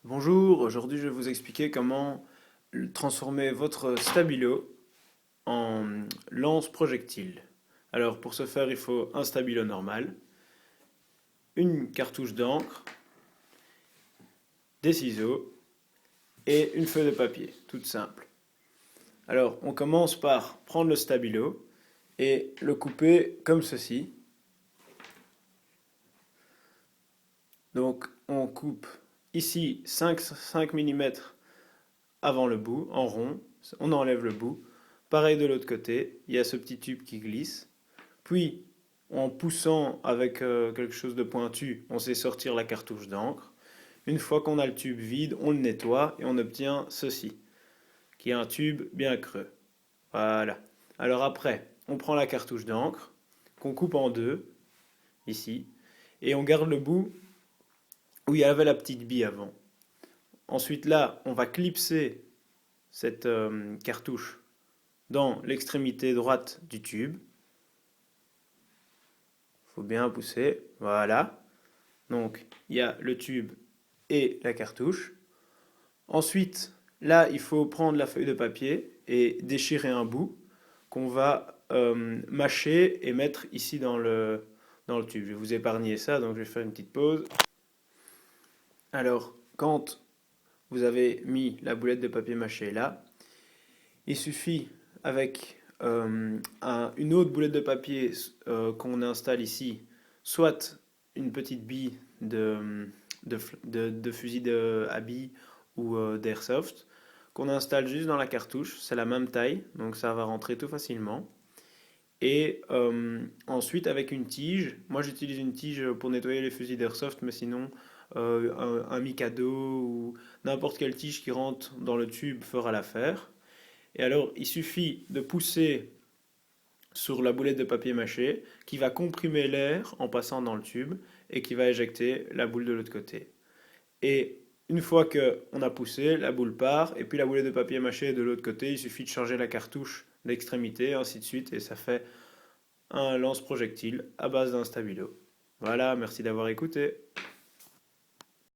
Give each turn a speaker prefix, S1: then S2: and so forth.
S1: Bonjour, aujourd'hui je vais vous expliquer comment transformer votre stabilo en lance-projectile. Alors pour ce faire, il faut un stabilo normal, une cartouche d'encre, des ciseaux et une feuille de papier, toute simple. Alors on commence par prendre le stabilo et le couper comme ceci. Donc on coupe ici 5 mm avant le bout, en rond, on enlève le bout. Pareil de l'autre côté, il y a ce petit tube qui glisse. Puis, en poussant avec quelque chose de pointu, on sait sortir la cartouche d'encre. Une fois qu'on a le tube vide, on le nettoie et on obtient ceci, qui est un tube bien creux. Voilà. Alors après, on prend la cartouche d'encre, qu'on coupe en deux, ici, et on garde le bout où il y avait la petite bille avant. Ensuite là, on va clipser cette cartouche dans l'extrémité droite du tube. Il faut bien pousser, voilà. Donc il y a le tube et la cartouche. Ensuite, là, il faut prendre la feuille de papier et déchirer un bout qu'on va mâcher et mettre ici dans le tube. Je vais vous épargner ça, donc je vais faire une petite pause. Alors, quand vous avez mis la boulette de papier mâché là, il suffit avec une autre boulette de papier qu'on installe ici, soit une petite bille de fusil à billes ou d'airsoft, qu'on installe juste dans la cartouche, c'est la même taille, donc ça va rentrer tout facilement. Et ensuite avec une tige, moi j'utilise une tige pour nettoyer les fusils d'airsoft, mais sinon un Mikado ou n'importe quelle tige qui rentre dans le tube fera l'affaire. Et alors, il suffit de pousser sur la boulette de papier mâché qui va comprimer l'air en passant dans le tube et qui va éjecter la boule de l'autre côté. Et une fois qu'on a poussé, la boule part et puis la boulette de papier mâché est de l'autre côté. Il suffit de changer la cartouche d'extrémité, ainsi de suite, et ça fait un lance-projectile à base d'un stabilo. Voilà, merci d'avoir écouté.